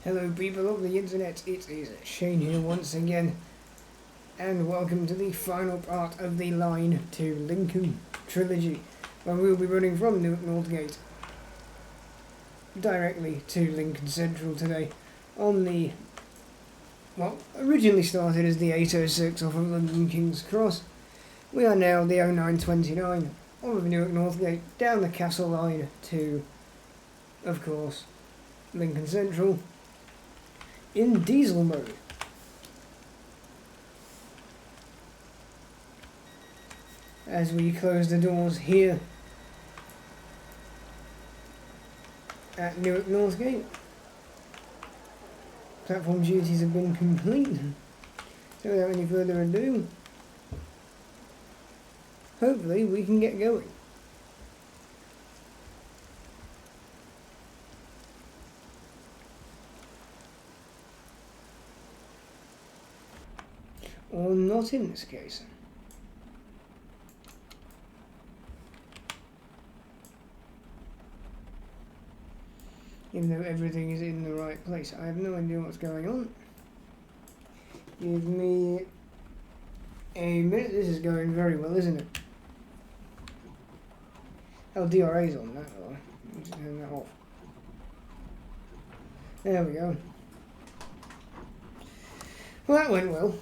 Hello people of the internet, it is Shane here once again, and welcome to the final part of the Line to Lincoln trilogy, where we'll be running from Newark Northgate directly to Lincoln Central today on the, well, originally started as the 806 off of London King's Cross. We are now the 0929 off of Newark Northgate down the Castle Line to, of course, Lincoln Central in diesel mode. As we close the doors here at Newark Northgate, platform duties have been complete. So without any further ado, hopefully we can get going. Or not in this case. Even though everything is in the right place. I have no idea what's going on. Give me a minute. This is going very well, isn't it? Oh, DRA's on that. Oh, let me just turn that off. There we go. Well, that went well.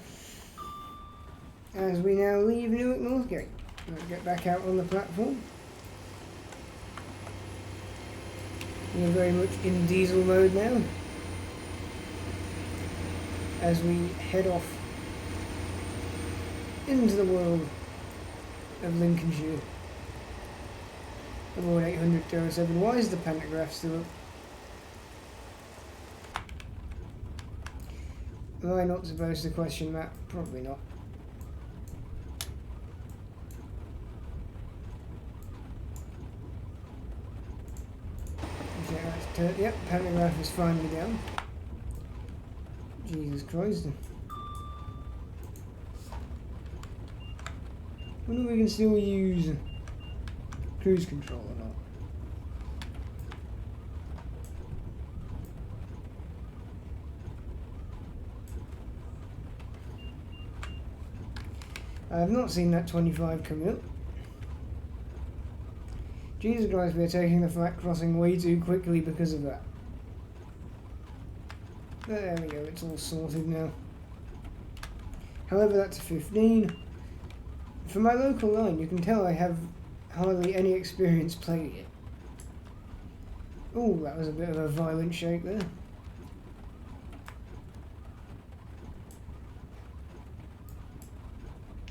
As we now leave Newark Northgate. Let's get back out on the platform. We're very much in diesel mode now, as we head off into the world of Lincolnshire. Aboard 800-207. Why is the pantograph still up? Am I not supposed to question that? Probably not. Yep, pantograph is finally down. Jesus Christ. I wonder if we can still use cruise control or not. I have not seen that 25 coming up. Jesus Christ, we are taking the flat crossing way too quickly because of that. There we go, it's all sorted now. However, that's a 15. For my local line, you can tell I have hardly any experience playing it. Oh, that was a bit of a violent shake there.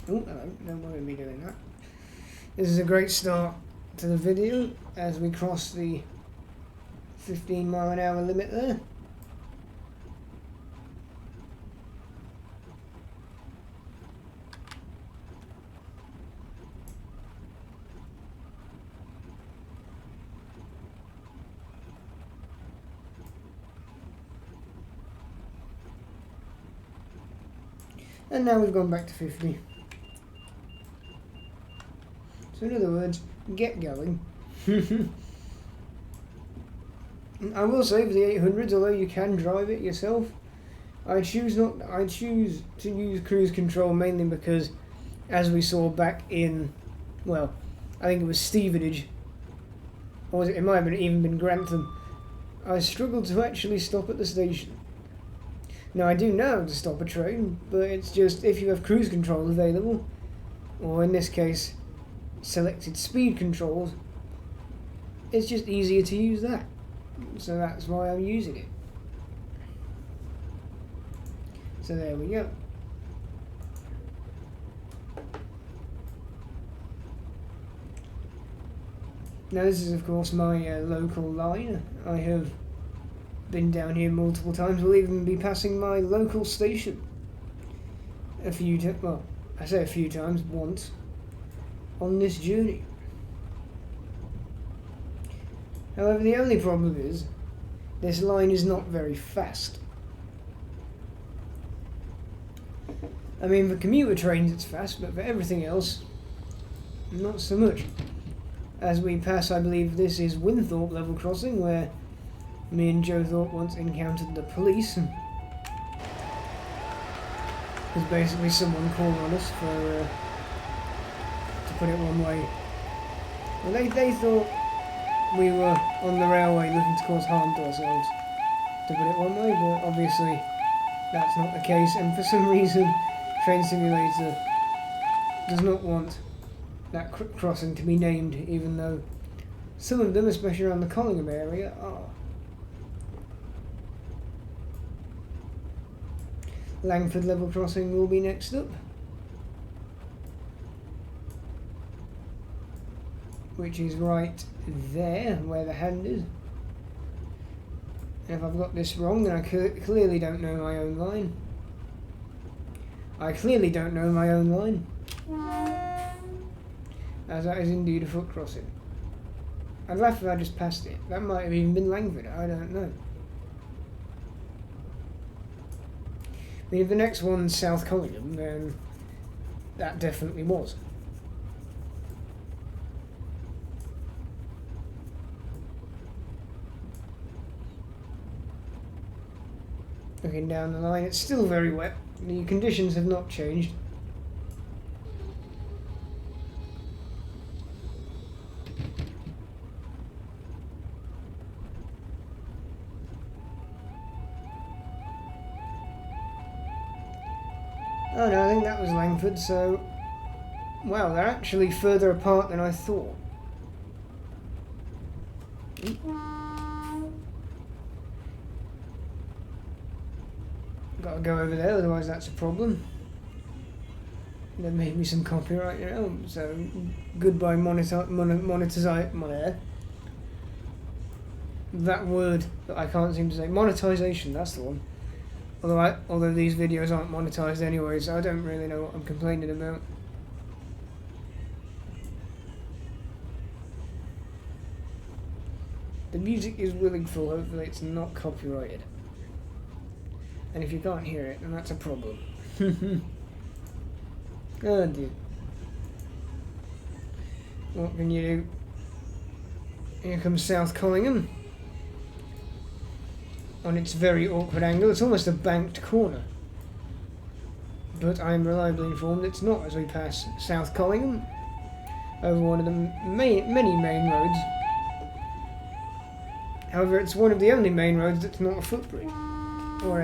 Oh, hello, don't worry me doing that. This is a great start to the video as we cross the 15-mile-an-hour limit there. And now we've gone back to 50. So in other words, get going. I will say for the 800s, although you can drive it yourself, I choose to use cruise control mainly because, as we saw back in, well, I think it was Stevenage, or it might have even been Grantham, I struggled to actually stop at the station. Now I do know how to stop a train, but it's just if you have cruise control available, or in this case, selected speed controls, it's just easier to use that. So that's why I'm using it. So there we go. Now this is of course my local line. I have been down here multiple times. We'll even be passing my local station a few times. Well, I say a few times, once on this journey. However, the only problem is this line is not very fast. I mean, for commuter trains it's fast, but for everything else, not so much. As we pass, I believe this is Winthorpe level crossing, where Me and Joe Thorpe once encountered the police. Because basically someone called on us for, to put it one way. Well, they thought we were on the railway looking to cause harm to ourselves, to put it one way, but obviously that's not the case, and for some reason Train Simulator does not want that crossing to be named, even though some of them, especially around the Collingham area, are. Langford level crossing will be next up, which is right there where the hand is. And if I've got this wrong, then I clearly don't know my own line. I clearly don't know my own line, as that is indeed a foot crossing. I'd laugh if I just passed it. That might have even been Langford, I don't know. I mean, if the next one's South Collingham, then that definitely was. Looking down the line, it's still very wet. The conditions have not changed. Oh no, I think that was Langford, so... Wow, they're actually further apart than I thought. Gotta go over there, otherwise that's a problem. There may be some copyright, so goodbye that word that I can't seem to say. Monetization, that's the one. Although these videos aren't monetized anyway, so I don't really know what I'm complaining about. The music is willful, hopefully it's not copyrighted. And if you can't hear it, then that's a problem. Oh dear. What can you do? Here comes South Collingham. On its very awkward angle. It's almost a banked corner. But I'm reliably informed it's not, as we pass South Collingham over one of the many main roads. However, it's one of the only main roads that's not a footbridge. Or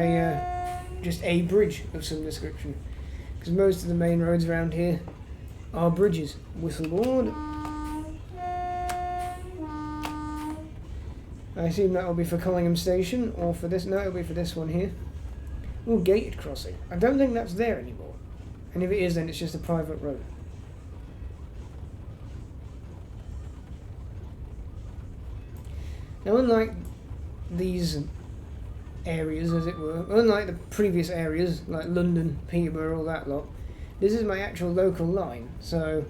just a bridge of some description. Because most of the main roads around here are bridges. Whistleboard. I assume that will be for Collingham Station, or for this. No, it'll be for this one here. Oh, gated crossing. I don't think that's there anymore. And if it is, then it's just a private road. Now, unlike these areas, as it were, unlike the previous areas, like London, Peterborough, all that lot, this is my actual local line, so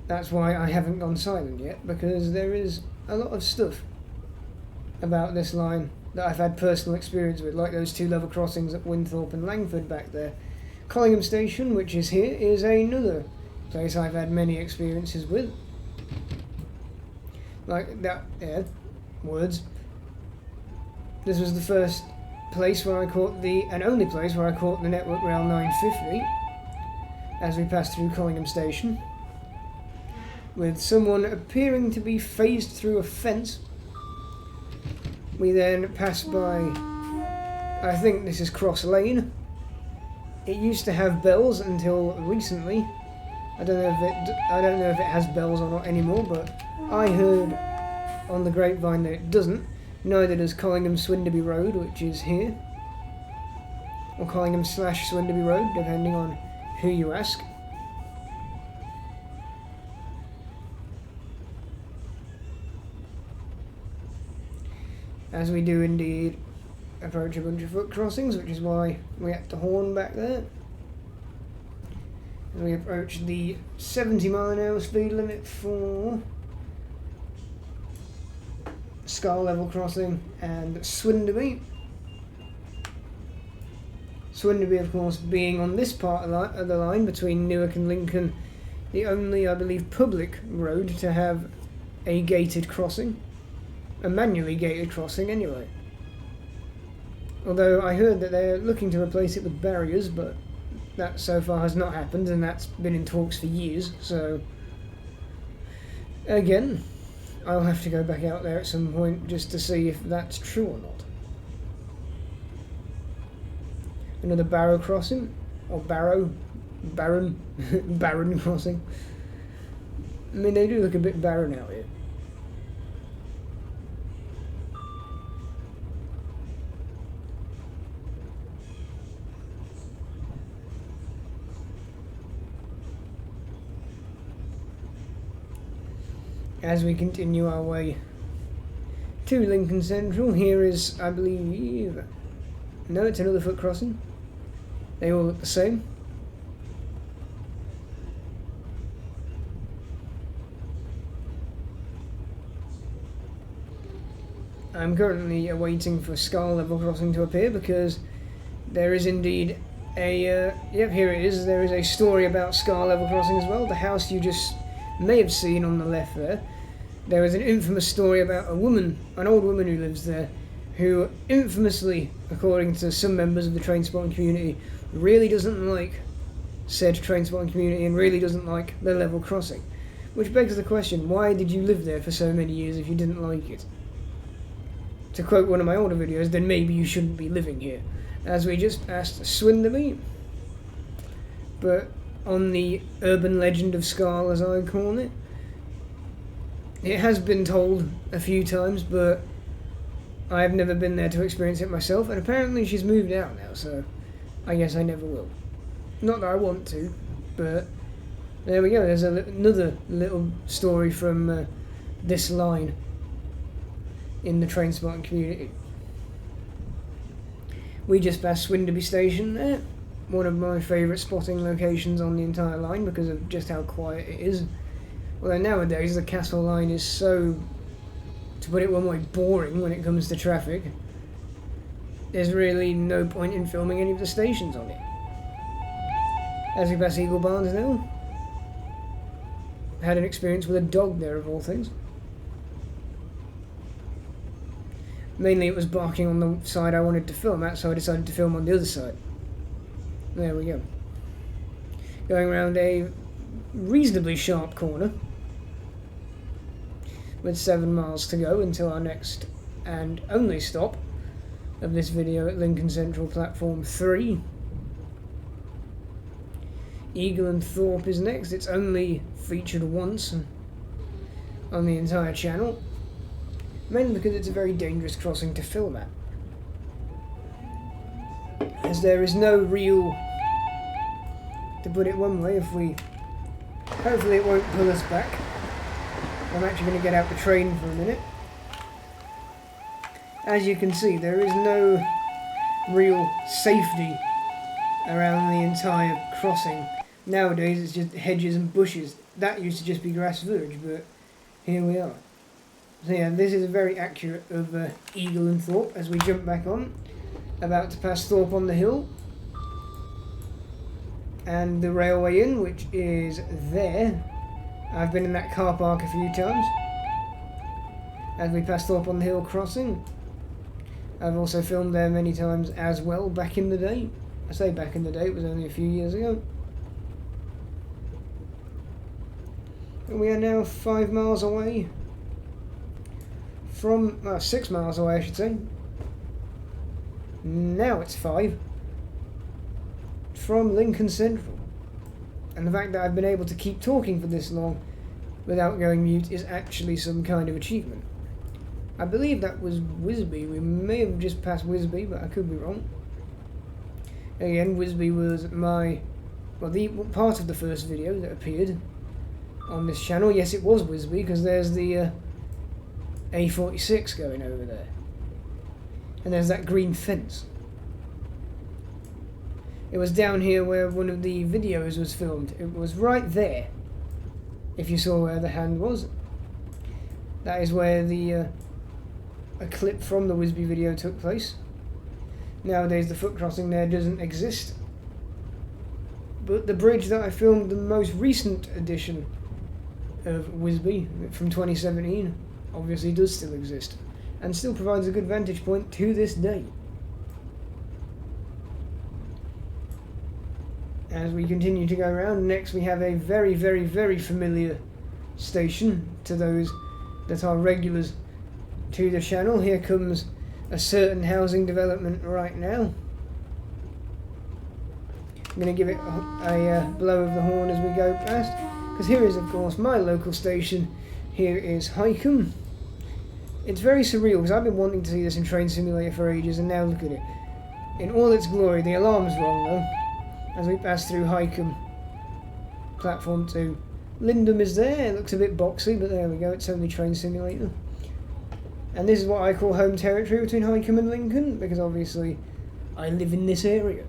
that's why I haven't gone silent yet, because there is a lot of stuff about this line that I've had personal experience with, like those two level crossings at Winthorpe and Langford back there. Collingham Station, which is here, is another place I've had many experiences with. Like that, words. This was the first place where I caught and only place where I caught the Network Rail 950 as we passed through Collingham Station, with someone appearing to be phased through a fence. We then passed by, I think this is Cross Lane. It used to have bells until recently. I don't know if it has bells or not anymore, but I heard on the grapevine that it doesn't. Neither does Collingham Swinderby Road, which is here, or Collingham / Swinderby Road, depending on who you ask. As we do indeed approach a bunch of foot crossings, which is why we had to horn back there. As we approach the 70-mile-an-hour speed limit for Scar Level Crossing and Swinderby. Swinderby, of course, being on this part of the line between Newark and Lincoln, the only, I believe, public road to have a gated crossing. a manually gated crossing anyway. Although I heard that they're looking to replace it with barriers, but that so far has not happened, and that's been in talks for years, so again, I'll have to go back out there at some point just to see if that's true or not. Another barrow crossing, or barren crossing. I mean, they do look a bit barren out here. As we continue our way to Lincoln Central, here is, I believe, no, it's another foot crossing. They all look the same. I'm currently awaiting for Scar level crossing to appear because there is indeed a, yep, here it is. There is a story about Scar level crossing as well. The house you just may have seen on the left there. There is an infamous story about a woman, an old woman who lives there, who infamously, according to some members of the train spotting community, really doesn't like said train spotting community and really doesn't like the level crossing. Which begs the question, why did you live there for so many years if you didn't like it? To quote one of my older videos, then maybe you shouldn't be living here. As we just passed Swinderby. But on the urban legend of Scar, as I call it, it has been told a few times, but I have never been there to experience it myself, and apparently she's moved out now, so I guess I never will. Not that I want to, but there we go. There's another little story from this line in the train spotting community. We just passed Swinderby Station there, one of my favourite spotting locations on the entire line because of just how quiet it is. Although nowadays the Castle line is so, to put it one way, boring when it comes to traffic. There's really no point in filming any of the stations on it. As we pass Eagle Barns now, I had an experience with a dog there of all things. Mainly it was barking on the side I wanted to film at, so I decided to film on the other side. There we go. Going around a reasonably sharp corner with 7 miles to go until our next and only stop of this video at Lincoln Central Platform 3. Eagle and Thorpe is next. It's only featured once on the entire channel, mainly because it's a very dangerous crossing to film at, as there is no real, to put it one way, hopefully it won't pull us back. I'm actually going to get out the train for a minute. As you can see, there is no real safety around the entire crossing. Nowadays it's just hedges and bushes. That used to just be grass verge, but here we are. So yeah, this is very accurate of Eagle and Thorpe as we jump back on. About to pass Thorpe on the Hill. And the Railway Inn, which is there. I've been in that car park a few times. As we pass Thorpe on the Hill crossing. I've also filmed there many times as well back in the day. I say back in the day, it was only a few years ago. And we are now 5 miles away from, 6 miles away I should say. Now it's 5. From Lincoln Central. And the fact that I've been able to keep talking for this long without going mute is actually some kind of achievement. I believe that was Wisby. We may have just passed Wisby, but I could be wrong. Again, Wisby was the part of the first video that appeared on this channel. Yes, it was Wisby, because there's the A46 going over there. And there's that green fence. It was down here where one of the videos was filmed. It was right there, if you saw where the hand was. That is where a clip from the Wisby video took place. Nowadays the foot crossing there doesn't exist. But the bridge that I filmed, the most recent edition of Wisby from 2017, obviously does still exist. and still provides a good vantage point to this day. As we continue to go around, next we have a very, very, very familiar station to those that are regulars to the channel. Here comes a certain housing development right now. I'm going to give it a blow of the horn as we go past, because here is, of course, my local station. Here is Highcombe. It's very surreal, because I've been wanting to see this in Train Simulator for ages, and now look at it. In all its glory. The alarm's wrong, though, as we pass through Highcombe. Platform 2. Lindum is there. It looks a bit boxy, but there we go. It's only Train Simulator. And this is what I call home territory between Highcombe and Lincoln, because obviously I live in this area.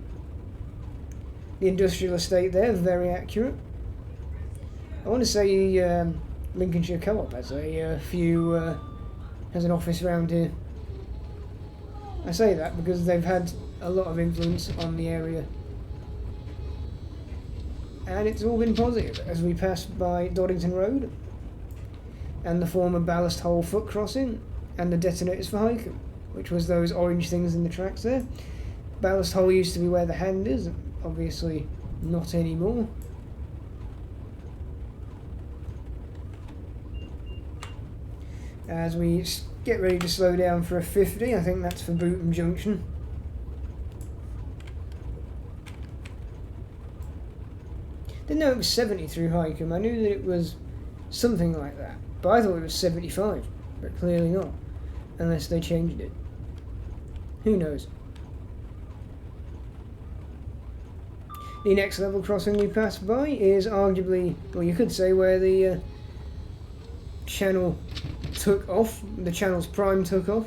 The industrial estate there, very accurate. I want to say Lincolnshire Co-op has a few has an office around here. I say that because they've had a lot of influence on the area, and it's all been positive as we pass by Doddington Road and the former Ballast Hole foot crossing and the detonators for Highcombe, which was those orange things in the tracks there. Ballast Hole used to be where the hand is, obviously not anymore. As we get ready to slow down for a 50, I think that's for Bootham Junction. Didn't know it was 70 through Highcombe. I knew that it was something like that, but I thought it was 75, but clearly not, unless they changed it. Who knows? The next level crossing we pass by is arguably, well, you could say, where the channel took off, the channel's prime took off,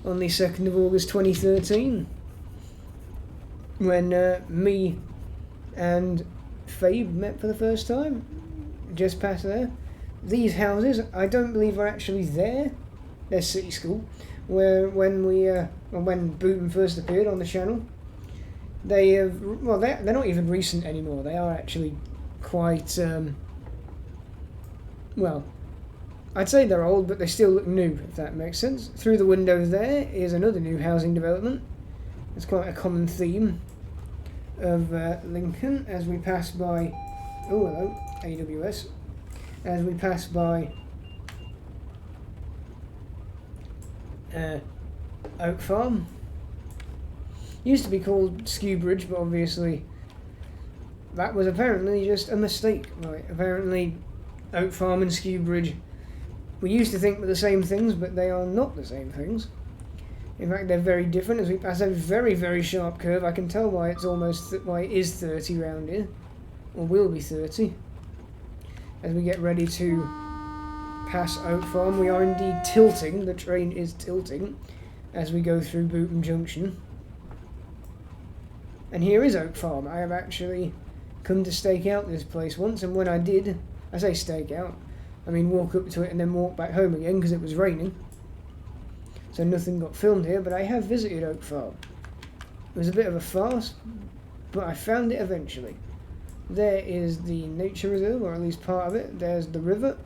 on the 2nd of August 2013, when me and Fabe met for the first time, just past there. These houses, I don't believe are actually there. They're City School, where when Bootham first appeared on the channel. They have, well, they're not even recent anymore. They are actually quite, well, I'd say they're old, but they still look new, if that makes sense. Through the window there is another new housing development. It's quite a common theme of Lincoln as we pass by, oh hello, AWS, as we pass by Oak Farm. Used to be called Skewbridge, but obviously that was apparently just a mistake. Right, apparently Oak Farm and Skewbridge, we used to think were the same things, but they are not the same things. In fact, they're very different. As we pass a very, very sharp curve, I can tell why it's why it is 30 round here, or will be 30. As we get ready to pass Oak Farm, we are indeed tilting. The train is tilting as we go through Bootham Junction. And here is Oak Farm. I have actually come to stake out this place once, and when I did, I say stake out, I mean walk up to it and then walk back home again because it was raining. So nothing got filmed here, but I have visited Oak Farm. It was a bit of a farce, but I found it eventually. There is the nature reserve, or at least part of it. There's the river.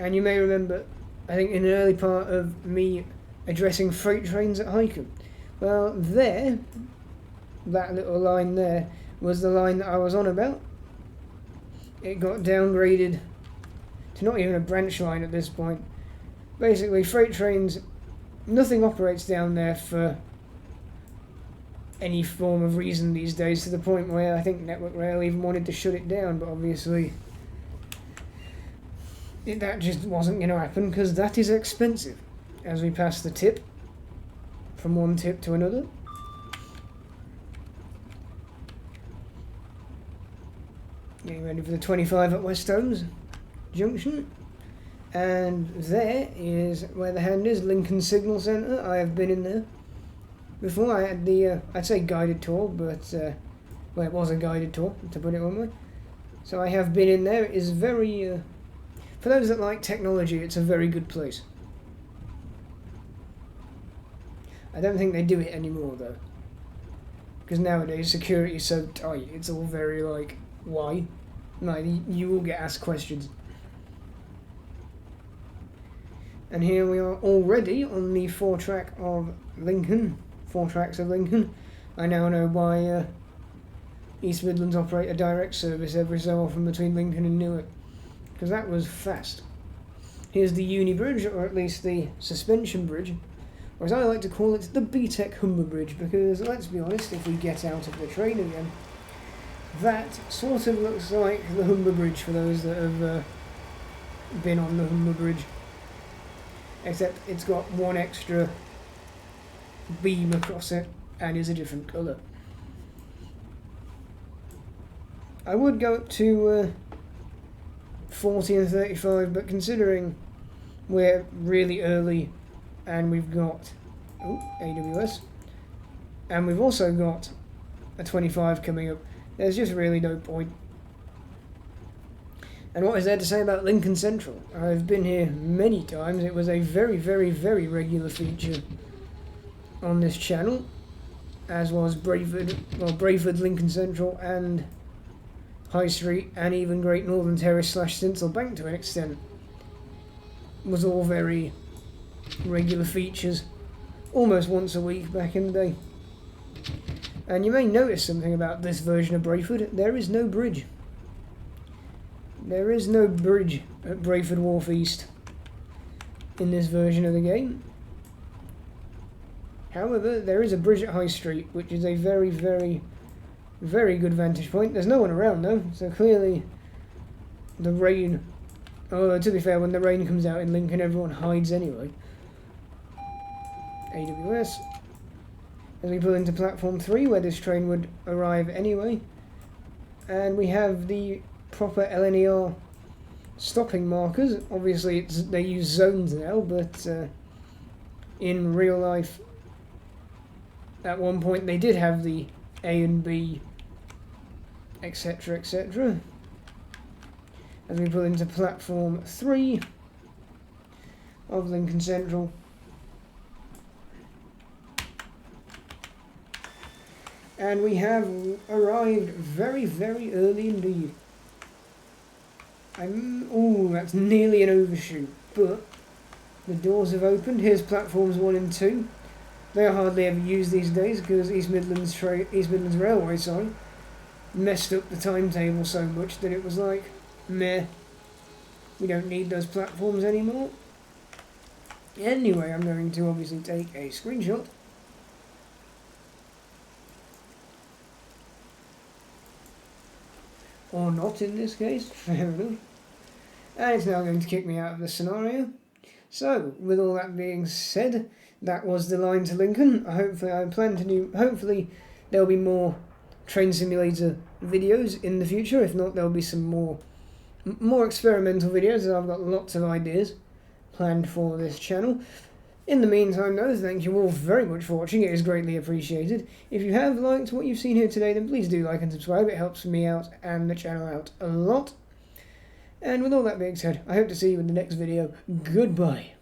And you may remember, I think in an early part of me addressing freight trains at Highcombe. Well, there, that little line there, was the line that I was on about. It got downgraded to not even a branch line at this point. Basically, freight trains, nothing operates down there for any form of reason these days, to the point where I think Network Rail even wanted to shut it down, but obviously that just wasn't going to happen because that is expensive. As we pass the tip, from one tip to another. Getting ready for the 25 at West Holmes Junction. And there is where the hand is, Lincoln Signal Centre. I have been in there before. I had the, I'd say guided tour, but, well, it was a guided tour, to put it one way. So I have been in there. It is very, for those that like technology, it's a very good place. I don't think they do it anymore though, because nowadays security is so tight. It's all very like, why? Like, you will get asked questions. And here we are already on the 4 tracks of Lincoln. I now know why East Midlands operate a direct service every so often between Lincoln and Newark, because that was fast. Here's the Uni Bridge, or at least the suspension bridge, or as I like to call it, the BTEC Humber Bridge, because let's be honest, if we get out of the train again, that sort of looks like the Humber Bridge for those that have been on the Humber Bridge, except it's got one extra beam across it and is a different colour. I would go up to 40 and 35, but considering we're really early and we've got AWS, and we've also got a 25 coming up, there's just really no point. And what is there to say about Lincoln Central? I've been here many times. It was a very, very, very regular feature on this channel, as was Brayford, Lincoln Central, and High Street, and even Great Northern Terrace / Sinsel Bank to an extent. Was all very regular features, almost once a week back in the day. And you may notice something about this version of Brayford. There is no bridge. There is no bridge at Brayford Wharf East in this version of the game. However, there is a bridge at High Street, which is a very, very, very good vantage point. There's no one around though, so clearly the rain... Although, to be fair, when the rain comes out in Lincoln, everyone hides anyway. AWS. As we pull into platform 3, where this train would arrive anyway. And we have the proper LNER stopping markers. Obviously, they use zones now, but in real life, at one point they did have the A and B, etc., etc. As we pull into platform 3 of Lincoln Central. And we have arrived very, very early indeed. That's nearly an overshoot, but the doors have opened. Here's platforms 1 and 2. They are hardly ever used these days because East Midlands Railway, messed up the timetable so much that it was like, meh, we don't need those platforms anymore. Anyway, I'm going to obviously take a screenshot. Or not in this case, fair enough. And it's now going to kick me out of the scenario. So, with all that being said, that was the line to Lincoln. Hopefully there'll be more train simulator videos in the future. If not, there'll be some more experimental videos, as I've got lots of ideas planned for this channel. In the meantime though, thank you all very much for watching. It is greatly appreciated. If you have liked what you've seen here today, then please do like and subscribe. It helps me out and the channel out a lot. And with all that being said, I hope to see you in the next video. Goodbye.